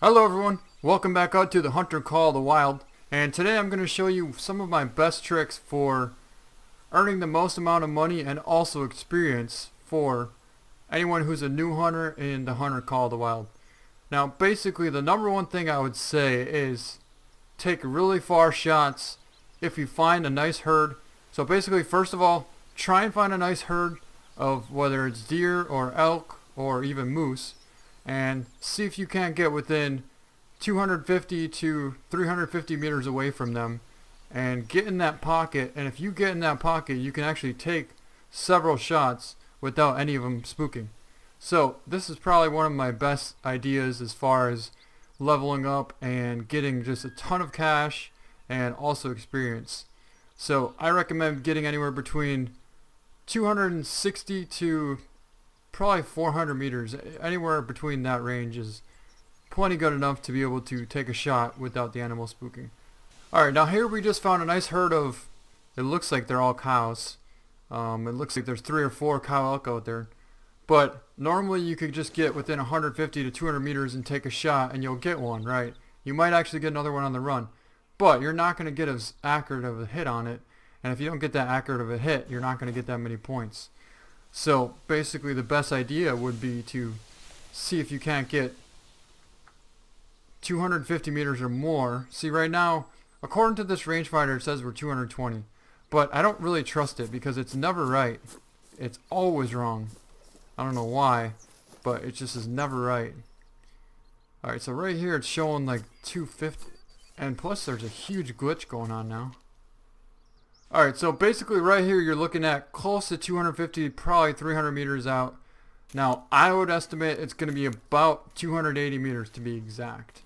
Hello everyone, welcome back out to the Hunter Call of the Wild, and today I'm going to show you some of my best tricks for earning the most amount of money and also experience for anyone who's a new hunter in the Hunter Call of the Wild. Now basically the number one thing I would say is take really far shots if you find a nice herd. So basically, first of all, try and find a nice herd of whether it's deer or elk or even moose, and see if you can't get within 250 to 350 meters away from them and get in that pocket. And if you get in that pocket, you can actually take several shots without any of them spooking. So this is probably one of my best ideas as far as leveling up and getting just a ton of cash and also experience. So I recommend getting anywhere between 260 to probably 400 meters. Anywhere between that range is plenty good enough to be able to take a shot without the animal spooking. Alright, now here we just found a nice herd of, it looks like they're all cows. It looks like there's 3 or 4 cow elk out there. But normally you could just get within 150 to 200 meters and take a shot and you'll get one, right? You might actually get another one on the run. But you're not going to get as accurate of a hit on it. And if you don't get that accurate of a hit, you're not going to get that many points. So basically the best idea would be to see if you can't get 250 meters or more. See, right now, according to this rangefinder, it says we're 220. But I don't really trust it because it's never right. It's always wrong. I don't know why, but it just is never right. Alright, so right here it's showing like 250. And plus there's a huge glitch going on now. Alright, so basically right here you're looking at close to 250, probably 300 meters out. Now I would estimate it's going to be about 280 meters to be exact.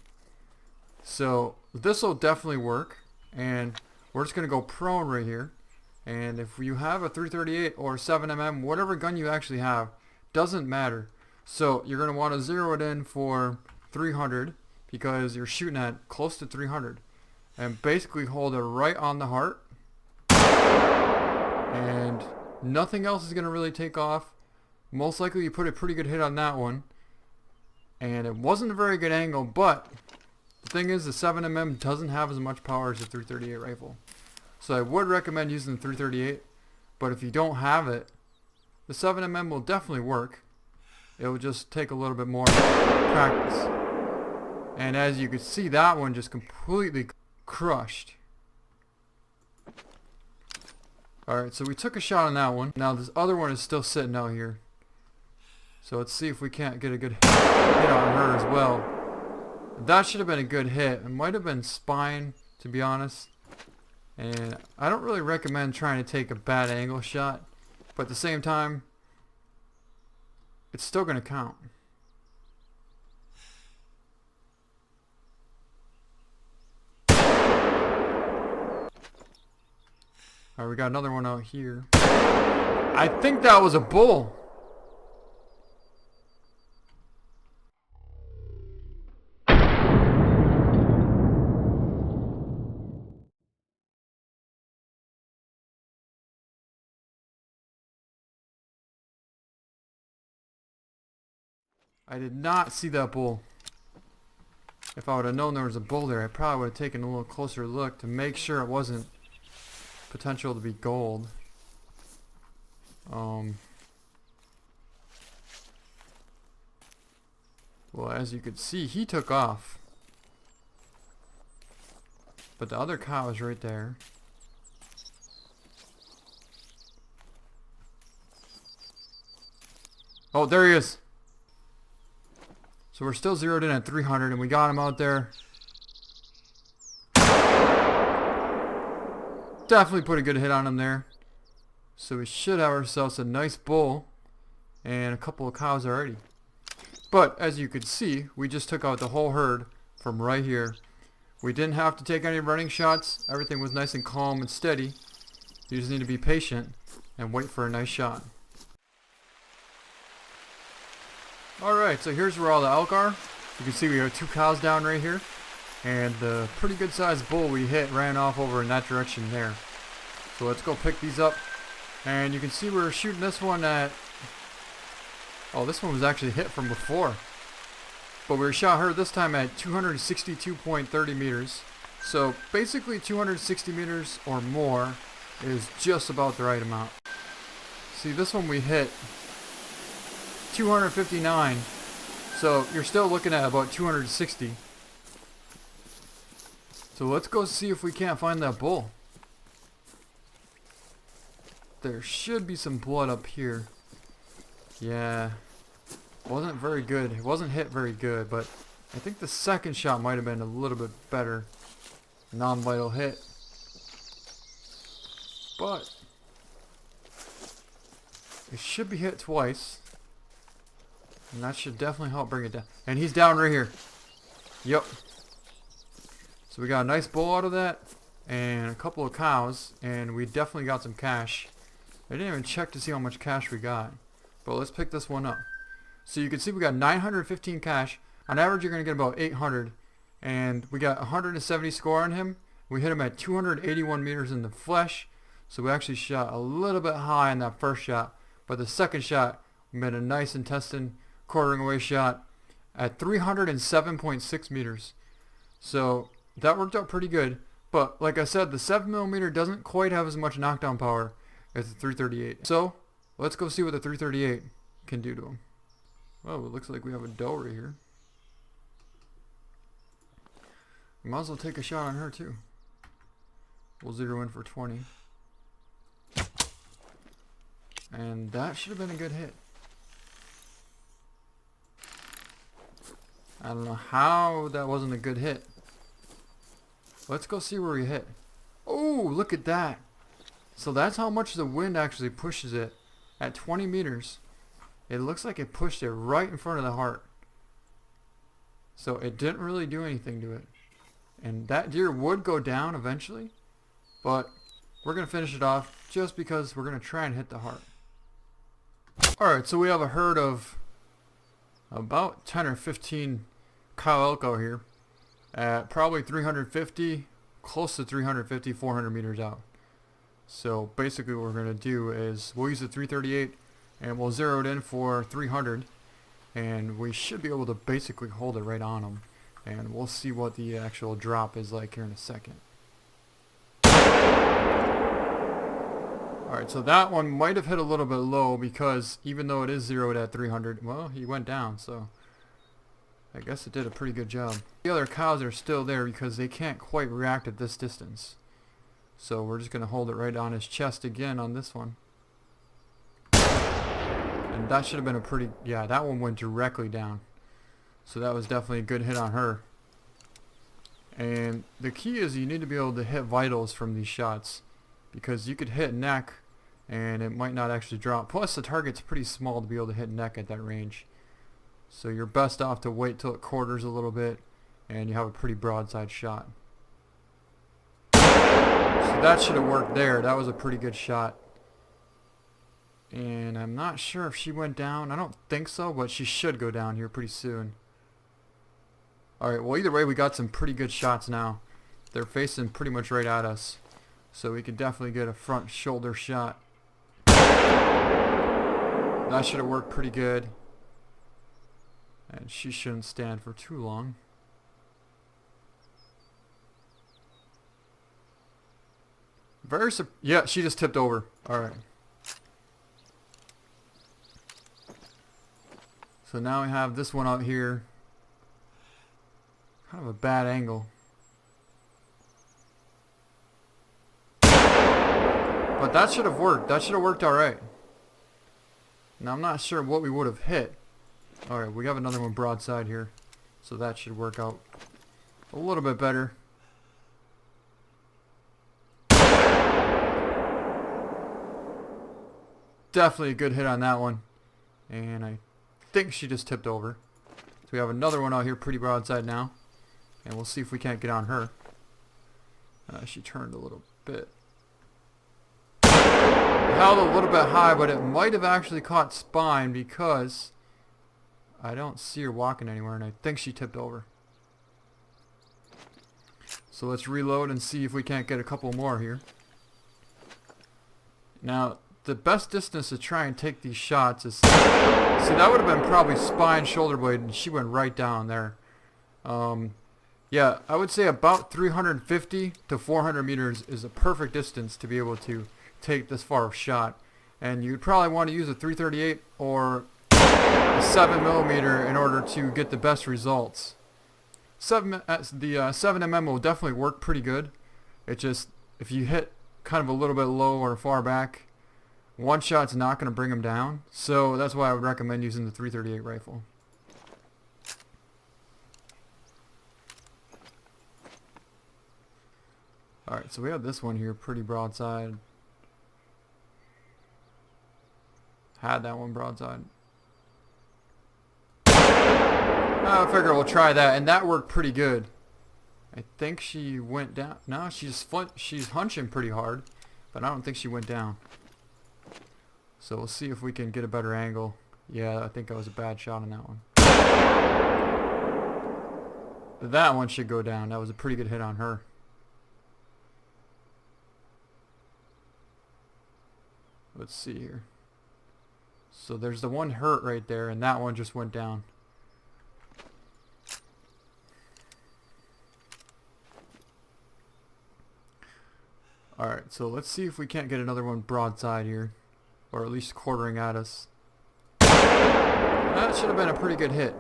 So this will definitely work, and we're just going to go prone right here. And if you have a 338 or 7mm, whatever gun you actually have, doesn't matter. So you're going to want to zero it in for 300 because you're shooting at close to 300. And basically hold it right on the heart. And nothing else is going to really take off. Most likely you put a pretty good hit on that one. And it wasn't a very good angle, but the thing is the 7mm doesn't have as much power as the 338 rifle. So I would recommend using the 338, but if you don't have it, the 7mm will definitely work. It will just take a little bit more practice. And as you can see, that one just completely crushed. Alright, so we took a shot on that one. Now this other one is still sitting out here. So let's see if we can't get a good hit on her as well. That should have been a good hit. It might have been spine, to be honest. And I don't really recommend trying to take a bad angle shot. But at the same time, it's still going to count. Alright, we got another one out here. I think that was a bull. I did not see that bull. If I would have known there was a bull there, I probably would have taken a little closer look to make sure it wasn't potential to be gold. Well, as you could see, he took off. But the other cow is right there. Oh, there he is. So we're still zeroed in at 300 and we got him out there. Definitely put a good hit on him there. So we should have ourselves a nice bull and a couple of cows already. But as you could see, we just took out the whole herd from right here. We didn't have to take any running shots. Everything was nice and calm and steady. You just need to be patient and wait for a nice shot. Alright, so here's where all the elk are. You can see we have 2 cows down right here. And the pretty good sized bull we hit ran off over in that direction there. So let's go pick these up. And you can see we're shooting this one at... Oh, this one was actually hit from before. But we shot her this time at 262.30 meters. So basically 260 meters or more is just about the right amount. See, this one we hit 259. So you're still looking at about 260. So let's go see if we can't find that bull. There should be some blood up here. Yeah. Wasn't very good. It wasn't hit very good, but I think the second shot might have been a little bit better. Non-vital hit. But it should be hit twice. And that should definitely help bring it down. And he's down right here. Yep. So we got a nice bull out of that. And a couple of cows. And we definitely got some cash. I didn't even check to see how much cash we got. But let's pick this one up. So you can see we got 915 cash. On average you're going to get about 800. And we got 170 score on him. We hit him at 281 meters in the flesh. So we actually shot a little bit high on that first shot. But the second shot, we made a nice intestine quartering away shot at 307.6 meters. So that worked out pretty good. But like I said, the 7mm doesn't quite have as much knockdown power as the 338. So let's go see what the 338 can do to him. Oh, it looks like we have a doe right here. We might as well take a shot on her too. We'll zero in for 20. And that should have been a good hit. I don't know how that wasn't a good hit. Let's go see where we hit. Oh, look at that. So that's how much the wind actually pushes it. At 20 meters. It looks like it pushed it right in front of the heart. So it didn't really do anything to it. And that deer would go down eventually. But we're going to finish it off just because we're going to try and hit the heart. Alright, so we have a herd of about 10 or 15 cow elk out here at probably 350, close to 350, 400 meters out. So basically what we're going to do is we'll use the 338 and we'll zero it in for 300 and we should be able to basically hold it right on them. And we'll see what the actual drop is like here in a second. Alright, so that one might have hit a little bit low because even though it is zeroed at 300, well, he went down, so I guess it did a pretty good job. The other cows are still there because they can't quite react at this distance. So we're just going to hold it right on his chest again on this one. And that should have been a pretty, yeah, that one went directly down. So that was definitely a good hit on her. And the key is you need to be able to hit vitals from these shots. Because you could hit neck and it might not actually drop. Plus the target's pretty small to be able to hit neck at that range. So you're best off to wait till it quarters a little bit and you have a pretty broadside shot. So that should have worked there. That was a pretty good shot. And I'm not sure if she went down. I don't think so, but she should go down here pretty soon. Alright, well either way we got some pretty good shots now. They're facing pretty much right at us. So we could definitely get a front shoulder shot. That should have worked pretty good. And she shouldn't stand for too long. Yeah, she just tipped over. Alright. So now we have this one out here. Kind of a bad angle. But that should have worked. That should have worked alright. Now I'm not sure what we would have hit. Alright, we have another one broadside here. So that should work out a little bit better. Definitely a good hit on that one. And I think she just tipped over. So we have another one out here pretty broadside now. And we'll see if we can't get on her. She turned a little bit. Held a little bit high, but it might have actually caught spine because I don't see her walking anywhere and I think she tipped over. So let's reload and see if we can't get a couple more here. Now the best distance to try and take these shots is, see, that would have been probably spine, shoulder blade, and she went right down there. Yeah, I would say about 350 to 400 meters is a perfect distance to be able to take this far of shot. And you'd probably want to use a 338 or a 7mm in order to get the best results. The 7mm will definitely work pretty good. It just, if you hit kind of a little bit low or far back, one shot's not going to bring them down. So that's why I would recommend using the 338 rifle. Alright, so we have this one here, pretty broadside. Had that one broadside. I figure we'll try that, and that worked pretty good. I think she went down. No, she's hunching pretty hard, but I don't think she went down. So we'll see if we can get a better angle. Yeah, I think that was a bad shot on that one. That one should go down. That was a pretty good hit on her. Let's see here. So there's the one hurt right there, and that one just went down. Alright, so let's see if we can't get another one broadside here. Or at least quartering at us. That should have been a pretty good hit.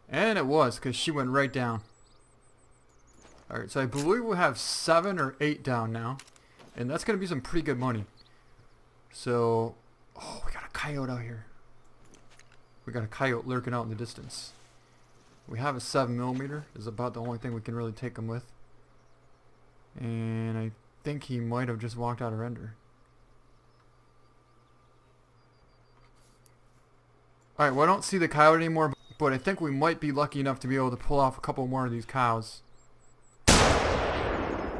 And it was, because she went right down. Alright, so I believe we'll have 7 or 8 down now. And that's going to be some pretty good money. So, oh, we got a coyote out here. We got a coyote lurking out in the distance. We have a 7mm. Is about the only thing we can really take him with. And I think he might have just walked out of render. Alright, well I don't see the coyote anymore, but I think we might be lucky enough to be able to pull off a couple more of these cows.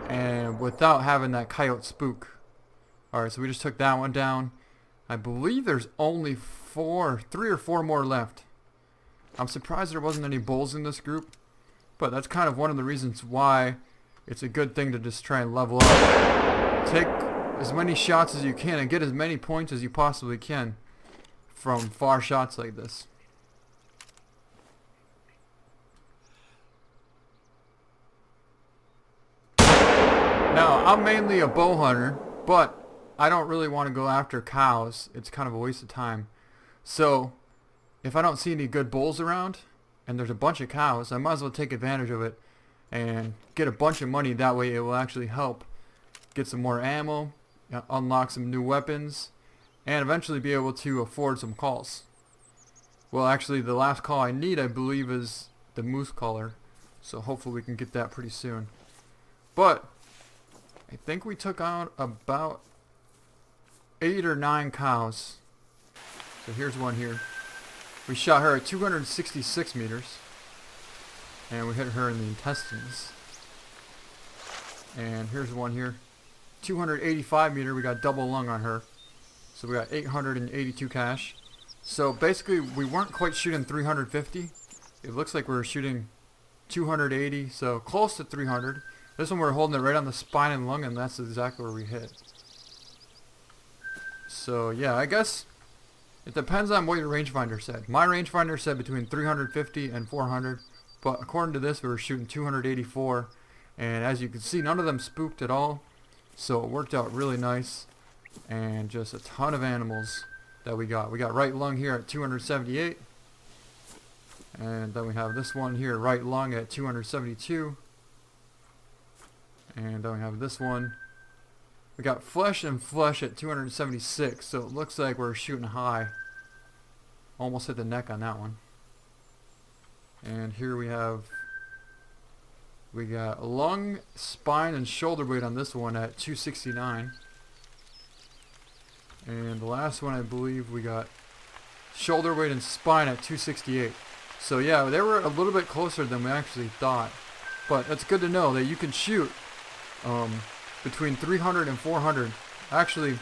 And without having that coyote spook. Alright, so we just took that one down. I believe there's only 3 or 4 more left. I'm surprised there wasn't any bulls in this group. But that's kind of one of the reasons why it's a good thing to just try and level up. Take as many shots as you can and get as many points as you possibly can from far shots like this. Now, I'm mainly a bow hunter, but I don't really want to go after cows. It's kind of a waste of time. So, if I don't see any good bulls around, and there's a bunch of cows, I might as well take advantage of it and get a bunch of money. That way it will actually help get some more ammo, unlock some new weapons, and eventually be able to afford some calls. Well, actually the last call I need, I believe, is the moose caller. So hopefully we can get that pretty soon. But I think we took out about 8 or 9 cows. So here's one here. We shot her at 266 meters. And we hit her in the intestines. And here's one here. 285 meter, we got double lung on her. So we got 882 cash. So basically we weren't quite shooting 350. It looks like we were shooting 280, so close to 300. This one we're holding it right on the spine and lung, and that's exactly where we hit. So yeah, I guess it depends on what your rangefinder said. My rangefinder said between 350 and 400. But according to this, we were shooting 284, and as you can see, none of them spooked at all, so it worked out really nice, and just a ton of animals that we got. We got right lung here at 278, and then we have this one here, right lung at 272, and then we have this one. We got flesh and flesh at 276, so it looks like we're shooting high. Almost hit the neck on that one. And here we got lung, spine, and shoulder blade on this one at 269. And the last one, I believe we got shoulder blade and spine at 268. So yeah, they were a little bit closer than we actually thought. But it's good to know that you can shoot between 300 and 400. Actually,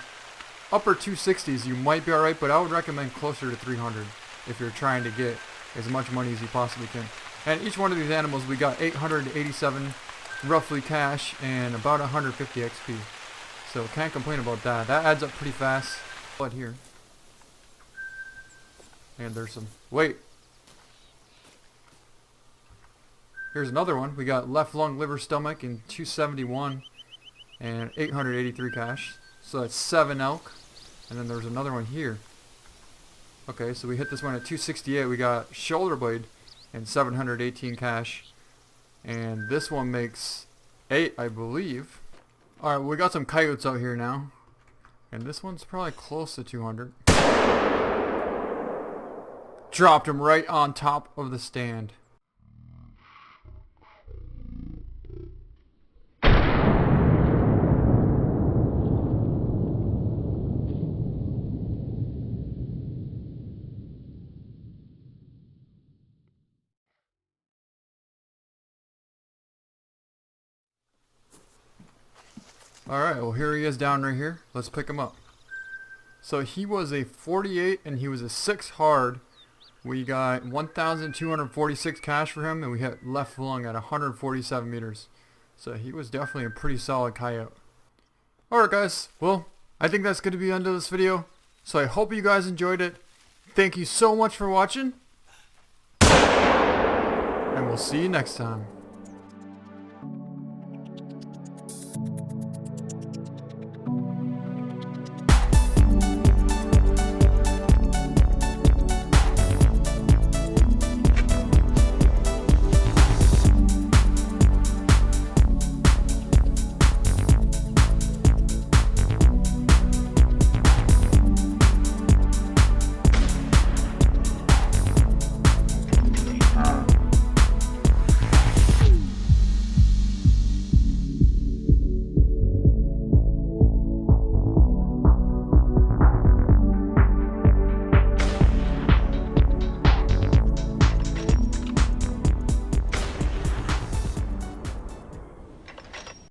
upper 260s you might be alright, but I would recommend closer to 300 if you're trying to get as much money as you possibly can. And each one of these animals we got 887 roughly cash and about 150 XP. So can't complain about that. That adds up pretty fast. But here. And there's some. Wait. Here's another one. We got left lung, liver, stomach, and 271 and 883 cash. So that's 7 elk. And then there's another one here. Okay, so we hit this one at 268. We got shoulder blade and 718 cash. And this one makes 8, I believe. Alright, we got some coyotes out here now. And this one's probably close to 200. Dropped him right on top of the stand. Alright, well here he is down right here. Let's pick him up. So he was a 48 and he was a 6 hard. We got 1,246 cash for him and we hit left lung at 147 meters. So he was definitely a pretty solid coyote. Alright guys, well I think that's going to be the end of this video. So I hope you guys enjoyed it. Thank you so much for watching. And we'll see you next time.